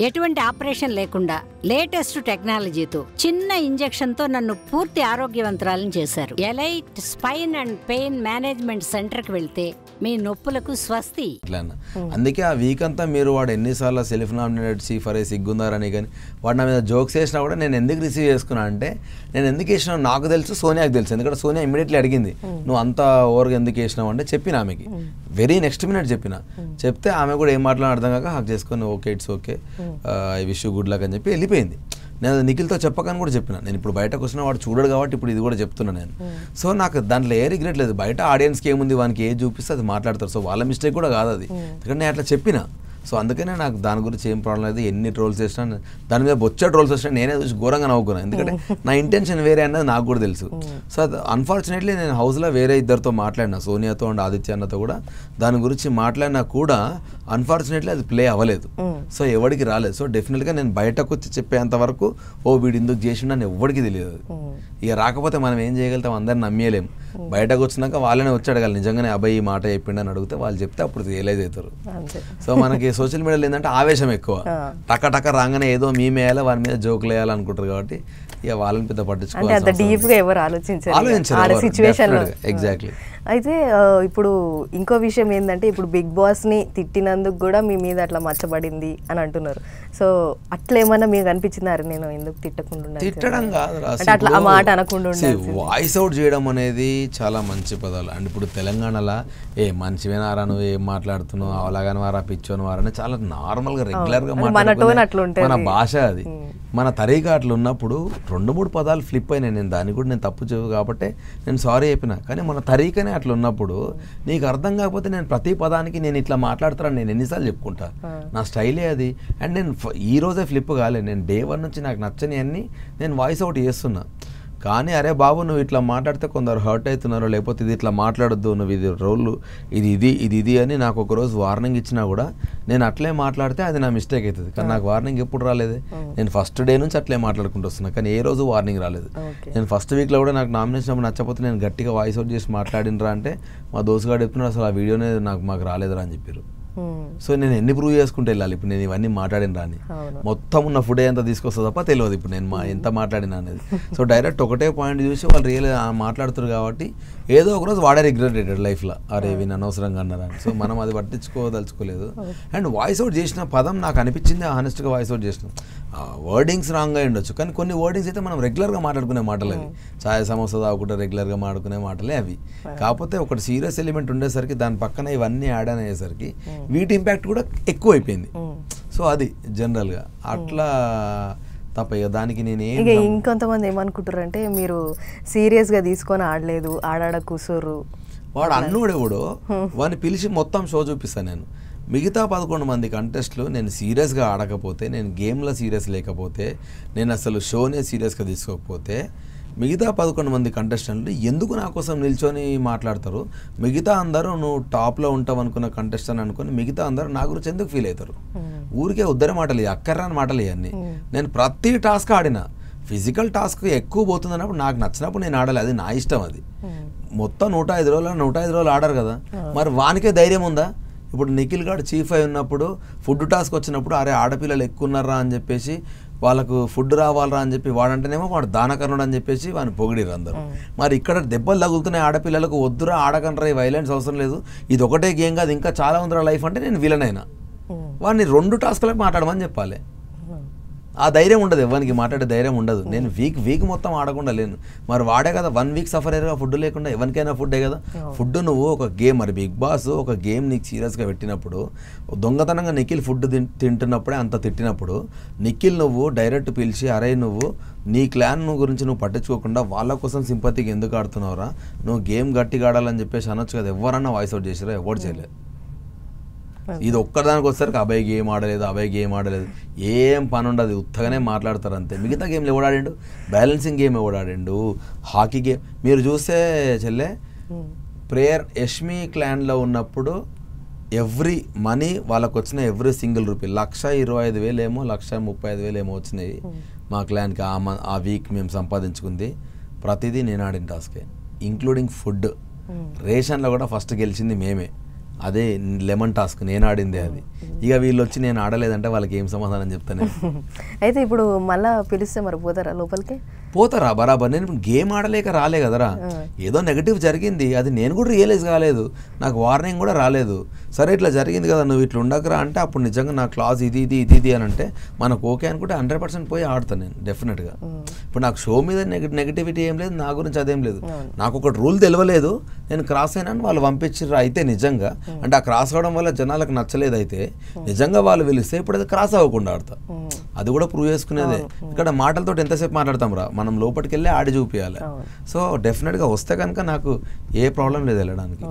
ఎటువంటి ఆపరేషన్ లేకుండా లేటెస్ట్ టెక్నాలజీతో చిన్న ఇంజెక్షన్ తో నన్ను పూర్తి ఆరోగ్యవంతురాలను చేశారు. Elite spine and pain management centre కి వెళ్తే మీ నొప్పులకు స్వస్తి. అందుకే ఆ వీక్ అంతా మీరు వాడు ఎన్నిసార్లు సెల్ఫ్ నామినేటెడ్ సీఫర్ సిగ్గుందారని కానీ వాడు నా మీద జోక్స్ వేసినా కూడా నేను ఎందుకు రిసీవ్ చేసుకున్నా అంటే నేను ఎందుకు వేసినా నాకు తెలుసు, సోనియాకి తెలుసు. ఎందుకంటే సోనియా ఇమీడియట్లీ అడిగింది నువ్వు అంత ఓవర్గా ఎందుకు వేసినావు అంటే చెప్పిన ఆమెకి వెరీ నెక్స్ట్ మినిట్ చెప్పిన. చెప్తే ఆమె కూడా ఏం మాట్లాడిన అర్థం కాక హాక్ చేసుకొని okay it's okay I wish you good luck అని చెప్పి వెళ్ళిపోయింది. నేను నిఖిల్తో చెప్పకని కూడా చెప్పిన. నేను ఇప్పుడు బయటకు వచ్చినా వాడు చూడడు కాబట్టి ఇప్పుడు ఇది కూడా చెప్తున్నా నేను. సో నాకు దాంట్లో ఏ రిగ్రెట్ లేదు. బయట ఆడియన్స్కి ఏముంది, వానికి ఏది చూపిస్తే అది మాట్లాడతారు. సో వాళ్ళ మిస్టేక్ కూడా కాదు అది, ఎందుకంటే నేను అట్లా చెప్పిన. సో అందుకనే నాకు దాని గురించి ఏం ప్రాబ్లం లేదు. ఎన్ని ట్రోల్స్ చేసినా దాని మీద బొచ్చ ట్రోల్స్ వచ్చినా నేనే చూసి ఘోరంగా నవ్వుకున్నాను. ఎందుకంటే నా ఇంటెన్షన్ వేరే అన్నది నాకు కూడా తెలుసు. సో అది అన్ఫార్చునేట్లీ నేను హౌస్లో వేరే ఇద్దరితో మాట్లాడినా, సోనియాతో అండ్ ఆదిత్య అన్నతో కూడా దాని గురించి మాట్లాడినా కూడా అన్ఫార్చునేట్లీ అది ప్లే అవ్వలేదు. సో ఎవరికి రాలేదు. సో డెఫినెట్గా నేను బయటకు వచ్చి చెప్పేంత వరకు వీడు ఎందుకు చేసిండు అని ఎవరికి తెలియదు. ఇక రాకపోతే మనం ఏం చేయగలుగుతాం, అందరిని నమ్మేయలేము. బయటకు వచ్చినాక వాళ్ళనే వచ్చి అడగాలి నిజంగానే అబ్బాయి ఈ మాట చెప్పిండని అడిగితే వాళ్ళు చెప్తే అప్పుడు రియలైజ్ అవుతారు. సో మనకి సోషల్ మీడియాలో ఏంటంటే ఆవేశం ఎక్కువ, టక్క టక్క రాగానే ఏదో మేమేయాలి వారి మీద జోకులు వేయాలి అనుకుంటారు కాబట్టి ఇక వాళ్ళని పెద్ద పట్టించుకోవాలి. ఎగ్జాక్ట్లీ. అయితే ఇప్పుడు ఇంకో విషయం ఏంటంటే ఇప్పుడు బిగ్ బాస్ని తిట్టినందుకు కూడా మీ మీద అట్లా మచ్చబడింది అని అంటున్నారు. సో అట్లా ఏమన్నా మీకు అనిపించిందారు నేను ఎందుకు తిట్టకుండా? తిట్టడం కాదు, అట్లా ఆ మాట అనకుండా వాయిస్ అవుట్ చేయడం అనేది చాలా మంచి పదాలు. అండ్ ఇప్పుడు తెలంగాణలో ఏ మంచివేనారా నువ్వు ఏం మాట్లాడుతున్నావు అవలాగాని వారా పిచ్చోని వారని చాలా నార్మల్గా రెగ్యులర్గా మాట్లాడుతున్నా మన భాష అది, మన తరీగా అట్లా ఉన్నప్పుడు 2-3 పదాలు ఫ్లిప్ అయినాయి. నేను దాన్ని కూడా నేను తప్పు చేయవు కాబట్టి నేను సారీ చెప్పిన. కానీ మన తరీకనే అట్లా ఉన్నప్పుడు నీకు అర్థం కాకపోతే నేను ప్రతి పదానికి నేను ఇట్లా మాట్లాడతానని నేను ఎన్నిసార్లు చెప్పుకుంటా. నా స్టైలే అది. అండ్ నేను ఈ రోజే ఫ్లిప్ కాలే, నేను డే 1 నుంచి నాకు నచ్చని అన్నీ నేను వాయిస్ అవుట్ చేస్తున్నా. కానీ అరే బాబు నువ్వు ఇట్లా మాట్లాడితే కొందరు హర్ట్ అవుతున్నారు, లేకపోతే ఇది ఇట్లా మాట్లాడొద్దు, నువ్వు ఇది రోల్ ఇది అని నాకు ఒకరోజు వార్నింగ్ ఇచ్చినా కూడా నేను అట్లే మాట్లాడితే అది నా మిస్టేక్ అవుతుంది. కానీ నాకు వార్నింగ్ ఎప్పుడు రాలేదు. నేను ఫస్ట్ డే నుంచి అట్లే మాట్లాడుకుంటూ వస్తున్నా, కానీ ఏ రోజు వార్నింగ్ రాలేదు. నేను ఫస్ట్ వీక్లో కూడా నాకు నామినేషన్ నచ్చకపోతే నేను గట్టిగా వాయిస్ అవుట్ చేసి మాట్లాడినరా అంటే మా దోస్తుగాడు చెప్తున్నాడు అసలు ఆ వీడియోనే మాకు రాలేదురా అని చెప్పారు. సో నేను ఎన్ని ప్రూవ్ చేసుకుంటే వెళ్ళాలి ఇప్పుడు నేను ఇవన్నీ మాట్లాడిన రాని మొత్తం ఉన్న ఫుడ్ ఎంత తీసుకొస్తా తప్ప తెలియదు ఇప్పుడు నేను ఎంత మాట్లాడినా అనేది. సో డైరెక్ట్ ఒకటే పాయింట్ చూసి వాళ్ళు రియల్ మాట్లాడుతారు కాబట్టి ఏదో ఒకరోజు వాడే రిగ్రెటెడ్ లైఫ్లో అరే వీని అనవసరంగా అన్నారని. సో మనం అది పట్టించుకోదలుచుకోలేదు. అండ్ వాయిస్ అవుట్ చేసిన పదం నాకు అనిపించింది హానెస్ట్గా వాయిస్ అవుట్ చేసిన వర్డింగ్స్ రాంగ్గా ఉండొచ్చు, కానీ కొన్ని వర్డింగ్స్ అయితే మనం రెగ్యులర్గా మాట్లాడుకునే మాటలు అవి. ఛాయ్ సమోసా తాగుకుంటే రెగ్యులర్గా మాట్లాడుకునే మాటలే అవి. కాకపోతే ఒకటి సీరియస్ ఎలిమెంట్ ఉండేసరికి దాని పక్కన ఇవన్నీ యాడ్ అని అయ్యేసరికి వీటి ఇంపాక్ట్ కూడా ఎక్కువ అయిపోయింది. సో అది జనరల్గా అట్లా తప్ప దానికి నేను ఇంకొంతమంది ఏమనుకుంటారు అంటే మీరు సీరియస్గా తీసుకొని ఆడలేదు, ఆడాడ కూర్చోరు. వాడు అన్నోడు ఎవడో వాడిని పిలిచి మొత్తం షో చూపిస్తాను నేను. మిగతా 11 మంది కంటెస్ట్లు నేను సీరియస్గా ఆడకపోతే, నేను గేమ్లో సీరియస్ లేకపోతే, నేను అసలు షోనే సీరియస్గా తీసుకోకపోతే మిగతా 11 మంది కంటెస్టెంట్లు ఎందుకు నా కోసం నిల్చొని మాట్లాడతారు? మిగతా అందరూ నువ్వు టాప్లో ఉంటావు అనుకున్న కంటెస్టెంట్ అనుకుని మిగతా అందరూ నా గురించి ఎందుకు ఫీల్ అవుతారు? ఊరికే ఉద్దరి మాటలు అక్కర్రాని మాటలు ఇవన్నీ. నేను ప్రతి టాస్క్ ఆడిన, ఫిజికల్ టాస్క్ ఎక్కువ పోతుంది అన్నప్పుడు నాకు నచ్చినప్పుడు నేను ఆడాలి, అది నా ఇష్టం. అది మొత్తం 105 రోజులు ఆడారు కదా, మరి వానికే ధైర్యం ఉందా? ఇప్పుడు నిఖిల్ గారు చీఫ్ అయి ఉన్నప్పుడు ఫుడ్ టాస్క్ వచ్చినప్పుడు అరే ఆడపిల్లలు ఎక్కువ ఉన్నారా అని చెప్పేసి వాళ్ళకు ఫుడ్ రావాలరా అని చెప్పి వాడంటేనేమో వాడు దానకర్ణుడు అని చెప్పేసి వాడిని పొగిడిరు అందరూ. మరి ఇక్కడ దెబ్బలు తగులుతున్నాయి ఆడపిల్లలకు, వద్దురా ఆడకండ్రా ఈ వైలెన్స్ అవసరం లేదు, ఇది ఒకటే గేమ్ కాదు ఇంకా చాలా ఉందిరా లైఫ్ అంటే నేను విలనైనా వాడిని 2 టాస్క్లకు మాట్లాడమని చెప్పాలి. ఆ ధైర్యం ఉండదు, ఎవరికి మాట్లాడే ధైర్యం ఉండదు. నేను వీక్ మొత్తం ఆడకుండా లేను. మరి వాడే కదా 1 వీక్ సఫర్ అయ్యారుగా ఫుడ్ లేకుండా. ఎవరికైనా ఫుడ్డే కదా ఫుడ్. నువ్వు ఒక గేమ్, మరి బిగ్ బాస్ ఒక గేమ్ నీకు సీరియస్గా పెట్టినప్పుడు దొంగతనంగా నిఖిల్ ఫుడ్ తింటున్నప్పుడే అంత తిట్టినప్పుడు నిఖిల్ నువ్వు డైరెక్ట్ పిలిచి అరే నువ్వు నీ క్లాన్ గురించి నువ్వు పట్టించుకోకుండా వాళ్ళ కోసం సింపతికి ఎందుకు ఆడుతున్నావురా, నువ్వు గేమ్ గట్టిగా ఆడాలని చెప్పేసి అనొచ్చు కదా. ఎవరన్నా వాయిస్ అవుట్ చేసారా? ఎవరు చేయలేదు. ఇది ఒక్కదానికి వచ్చేసరికి అబ్బాయి గేమ్ ఆడలేదు ఏం పని ఉండదు, ఉత్తగానే మాట్లాడతారు అంతే. మిగతా గేమ్లు ఎవడాడిండు? బ్యాలెన్సింగ్ గేమ్ ఎవడాడిండు, హాకీ గేమ్. మీరు చూస్తే చెల్లె ప్రేయర్ యష్మి క్లాన్లో ఉన్నప్పుడు ఎవ్రీ మనీ వాళ్ళకు వచ్చిన ఎవ్రీ సింగిల్ రూపీ 1,25,000 ఏమో 1,35,000 ఏమో వచ్చినాయి మా క్లాన్కి. ఆ వీక్ మేము సంపాదించుకుంది ప్రతిదీ నేను ఆడిన టాస్కే, ఇంక్లూడింగ్ ఫుడ్. రేషన్లో కూడా ఫస్ట్ గెలిచింది మేమే. అదే లెమన్ టాస్క్, నేను ఆడిందే అది. ఇక వీళ్ళు వచ్చి నేను ఆడలేదంటే వాళ్ళకి ఏం సమాధానం చెప్తాను. అయితే ఇప్పుడు మళ్ళా పిలిస్తే మరి పోతారా లోపలికి? పోతారా బరాబర్. నేను గేమ్ ఆడలేక రాలే కదరా, ఏదో నెగటివ్ జరిగింది, అది నేను కూడా రియలైజ్ కాలేదు, నాకు వార్నింగ్ కూడా రాలేదు. సరే ఇట్లా జరిగింది కదా, నువ్వు ఇట్లా ఉండకరా అంటే అప్పుడు నిజంగా నా క్లాస్ ఇది ఇది ఇది ఇది అని అంటే మనకు ఓకే అనుకుంటే 100% పోయి ఆడతాను నేను డెఫినెట్గా. ఇప్పుడు నాకు షో మీద నెగటివిటీ ఏం లేదు, నా గురించి అదేం లేదు. నాకు ఒక రూల్ తెలియలేదు, నేను క్రాస్ అయినాను, వాళ్ళు పంపించారు. అయితే నిజంగా అంటే ఆ క్రాస్ అవడం వల్ల జనాలకు నచ్చలేదు, అయితే నిజంగా వాళ్ళు పిలిస్తే ఇప్పుడు అది క్రాస్ అవ్వకుండా ఆడతా. అది కూడా ప్రూవ్ చేసుకునేదే. ఇక్కడ మాటలతో ఎంతసేపు మాట్లాడతాం రా, మనం లోపలికి వెళ్ళి ఆడి చూపించాలి. సో డెఫినెట్గా వస్తే కనుక నాకు ఏ ప్రాబ్లం లేదు వెళ్ళడానికి.